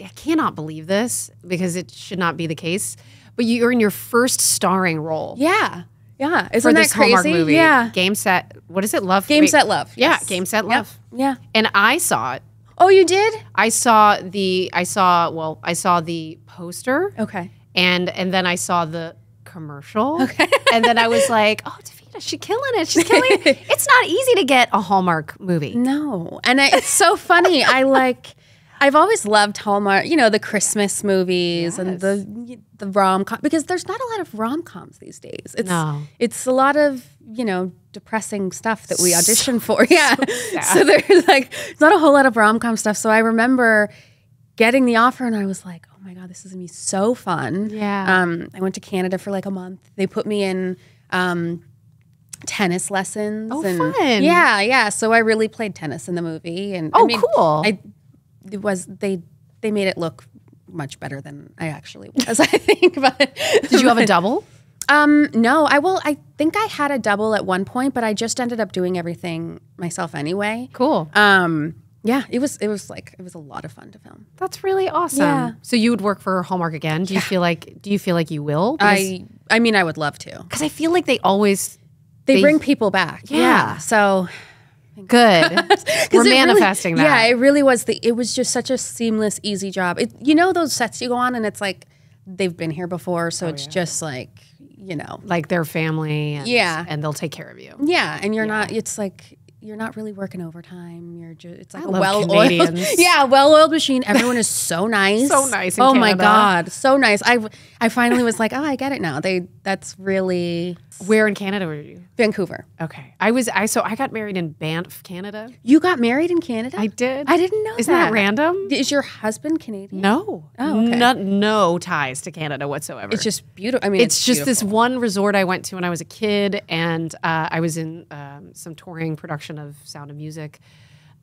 I cannot believe this because it should not be the case, but you're in your first starring role. Yeah. Yeah. Isn't for that this crazy? Hallmark movie. Yeah. Game, Set, what is it? Love? Game, Set, Love. Yeah, Yes. Game, Set, Love. Yeah. And I saw it. Oh, you did? I saw the poster. Okay. And then I saw the commercial. Okay. And then I was like, oh, Davida, she's killing it. She's killing it. It's not easy to get a Hallmark movie. No. And it's so funny. I've always loved Hallmark, the Christmas movies and the rom-com, because there's not a lot of rom-coms these days. It's a lot of, depressing stuff that we audition for. Yeah. So there's not a whole lot of rom-com stuff. So I remember getting the offer and I was like, oh my God, this is gonna be so fun. Yeah. I went to Canada for like a month. They put me in tennis lessons. Oh, fun. Yeah, yeah. So I really played tennis in the movie. And cool. They made it look much better than I actually was, I think. But did you have a double? No, I think I had a double at one point, but I just ended up doing everything myself anyway. Cool. Yeah, it was a lot of fun to film. That's really awesome. Yeah. So you would work for Hallmark again? Do you feel like you will? I mean, I would love to. Because I feel like they bring people back. Yeah. So good. We're manifesting that. Yeah, it really was. It was just such a seamless, easy job. Those sets you go on and it's like they've been here before, so it's just like, like their family. And, yeah, and they'll take care of you. Yeah, and you're not. It's like you're not really working overtime. You're just. It's like a well-oiled. well-oiled machine. Everyone is so nice. So nice. Oh my God, so nice. I finally was like, oh, I get it now. That's really. Where in Canada were you? Vancouver. Okay. I got married in Banff, Canada. You got married in Canada? I did. I didn't know Isn't that random? Is your husband Canadian? No. Oh, okay. No ties to Canada whatsoever. It's just beautiful. I mean, it's just this one resort I went to when I was a kid, and I was in some touring production of Sound of Music,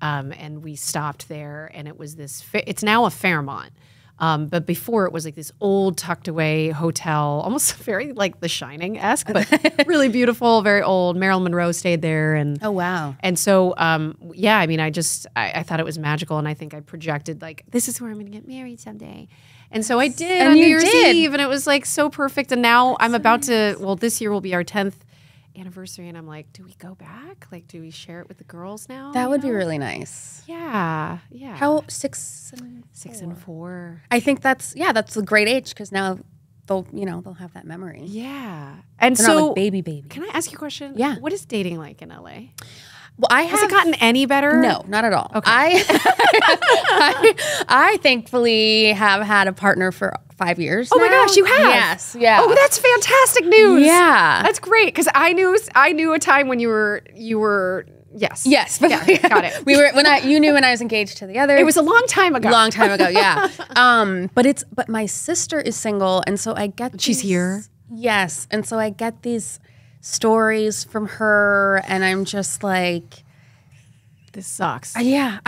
and we stopped there, and it was this. It's now a Fairmont. But before it was like this old tucked away hotel, almost very like The Shining-esque, but really beautiful, very old. Marilyn Monroe stayed there. And oh, wow. And so, yeah, I mean, I thought it was magical. And I think I projected like, this is where I'm going to get married someday. And so I did on New Year's Eve. And it was like so perfect. And now I'm about to, this year will be our 10th anniversary, and I'm like, do we go back? Like, do we share it with the girls now? That would be really nice. Yeah, yeah. How 6 and 6 and 4? I think that's a great age because now they'll have that memory. Yeah, and they're so not like baby. Can I ask you a question? Yeah. What is dating like in LA? Well, has it gotten any better? No, not at all. Okay. I thankfully have had a partner for 5 years. Oh my gosh, you have? Yes. Yeah. Oh, that's fantastic news. Yeah. That's great because I knew a time when you were. Yes. Yes. Yeah, got it. You knew when I was engaged to the other. It was a long time ago. Long time ago, yeah. But my sister is single, and so I get she's here. Yes, and so I get these stories from her, and I'm just like, this sucks. Yeah,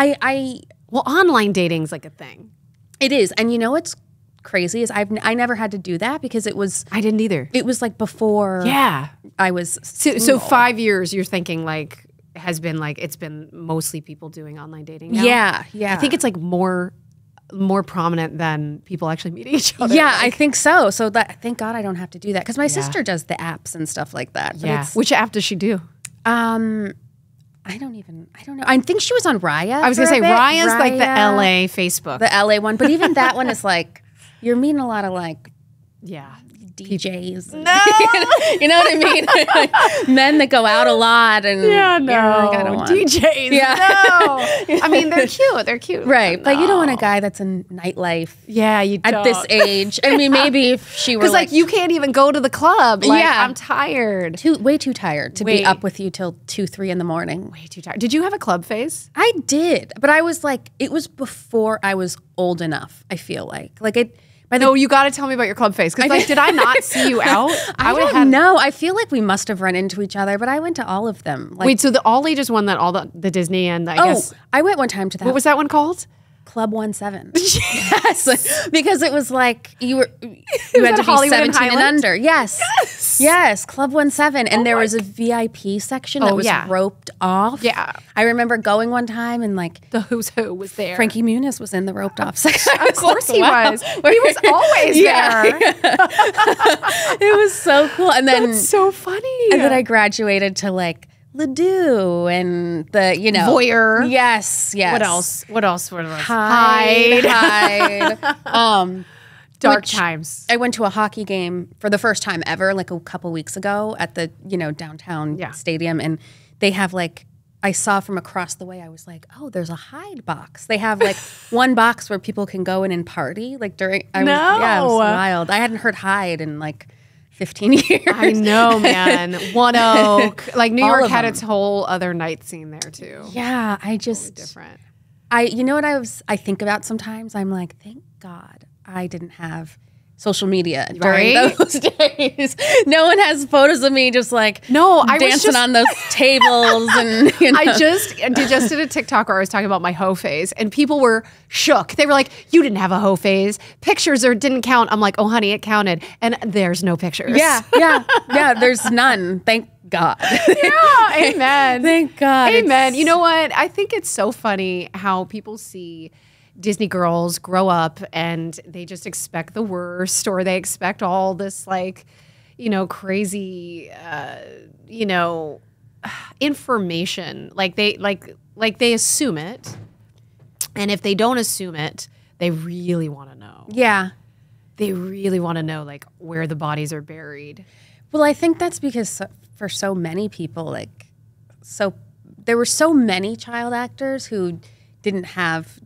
well, online dating's like a thing. It is, and what's crazy is I never had to do that because I didn't either. It was like before. Yeah, I was so 5 years. You're thinking like has been like it's been mostly people doing online dating now? Yeah. I think it's like more prominent than people actually meeting each other. Yeah, I think so. So thank God I don't have to do that because my sister does the apps and stuff like that. But yeah. Which app does she do? I don't know. I think she was on Raya. I was going to say Raya's like the LA Facebook. The LA one. But even that one is like, you're meeting a lot of like, yeah, DJs. No. You know what I mean? Like, men that go out a lot. And yeah, no. Like, I don't want DJs. Yeah. No. I mean, they're cute. They're cute. Right. But you don't want a guy that's in nightlife. Yeah, you don't. At this age. I mean, maybe if she were because like you can't even go to the club. Like, yeah. I'm tired. Way too tired to be up with you till 2, 3 in the morning. Way too tired. Did you have a club phase? I did. But I was like, it was before I was old enough, I feel like. Like it. No, you got to tell me about your club phase. Because like, did I not see you out? I don't know. I feel like we must have run into each other, but I went to all of them. Like, wait, so the all ages one that all the Disney and I guess I went one time to that. What was that one called? Club 17. Yes, because it was like you had to be Hollywood 17 and under. Yes, Club 17, and there was a VIP section that was roped off. Yeah, I remember going one time and like the who's who was there. Frankie Muniz was in the roped off section. Of course he was. He was always there. It was so cool, and then that's so funny. And then I graduated to like Ledoux and the, Voyeur. Yes. What else? Hyde. Dark times. I went to a hockey game for the first time ever, like a couple weeks ago at the, downtown stadium. And they have like, I saw from across the way, I was like, oh, there's a Hyde box. They have like one box where people can go in and party. Like it was wild. I hadn't heard Hyde in like 15 years. I know, man. One Oak. Like New York had its whole other night scene there too. Yeah, I just totally different. You know what I think about sometimes? I'm like, thank God I didn't have social media during those days. No one has photos of me just like dancing on those tables and I just did a TikTok where I was talking about my hoe phase and people were shook. They were like, you didn't have a hoe phase. Pictures didn't count. I'm like, oh honey, it counted. And there's no pictures. Yeah, there's none. Thank God. Yeah, amen. Thank God. Amen. You know what? I think it's so funny how people see Disney girls grow up and they just expect the worst, or they expect all this like, crazy, information. Like they assume it, and if they don't assume it, they really want to know. Yeah, they really want to know like where the bodies are buried. Well, I think that's because for so many people, there were so many child actors who didn't have.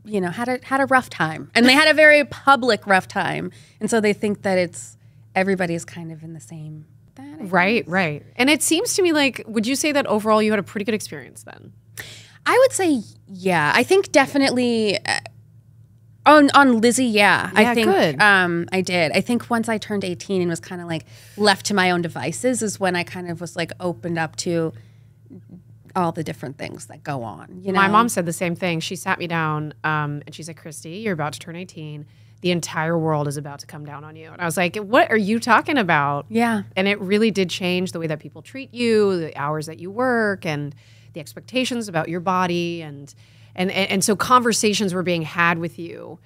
Had a rough time, and they had a very public rough time, and so they think that everybody's kind of in the same. Right. And it seems to me like, would you say that overall you had a pretty good experience then? I would say, yeah. I think definitely on Lizzie, yeah. I think good. I did. I think once I turned 18 and was kind of like left to my own devices is when I kind of was like opened up to all the different things that go on. My mom said the same thing. She sat me down and she said, Christy, you're about to turn 18. The entire world is about to come down on you. And I was like, what are you talking about? Yeah. And it really did change the way that people treat you, the hours that you work, and the expectations about your body. And so conversations were being had with you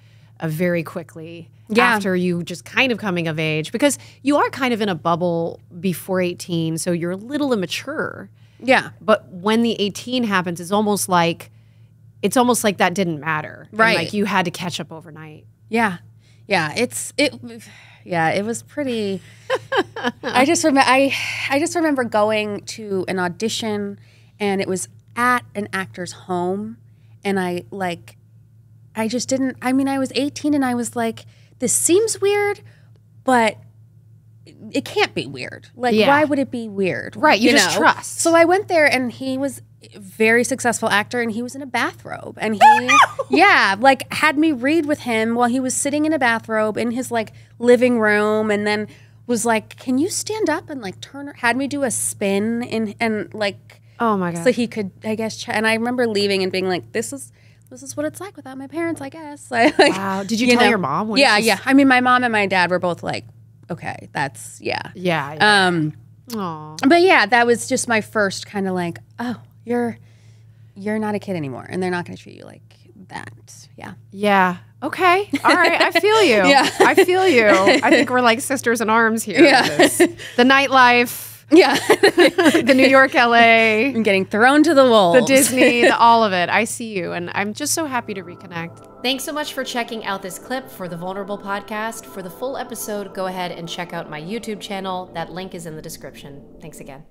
very quickly after you just kind of coming of age. Because you are kind of in a bubble before 18, so you're a little immature. Yeah. But when the 18 happens, it's almost like that didn't matter. Right. And like you had to catch up overnight. Yeah. Yeah. It was pretty I just remember going to an audition, and it was at an actor's home, and I was 18 and I was like, this seems weird, but it can't be weird. Like, why would it be weird? Right, you just trust. So I went there, and he was a very successful actor, and he was in a bathrobe. And he, had me read with him while he was sitting in a bathrobe in his, living room, and then was like, can you stand up and, had me do a spin and oh, my God. So he could, I guess, and I remember leaving and being like, this is what it's like without my parents, I guess. Wow. Did you tell your mom? Yeah. I mean, my mom and my dad were both like, okay, that's, yeah. Yeah. But yeah, that was just my first kind of like, oh, you're not a kid anymore, and they're not going to treat you like that. Yeah. Yeah. Okay. All right. I feel you. Yeah. I feel you. I think we're like sisters in arms here. Yeah. The nightlife. Yeah. The New York, LA. And getting thrown to the wolves. The Disney, all of it. I see you, and I'm just so happy to reconnect. Thanks so much for checking out this clip for the Vulnerable Podcast. For the full episode, go ahead and check out my YouTube channel. That link is in the description. Thanks again.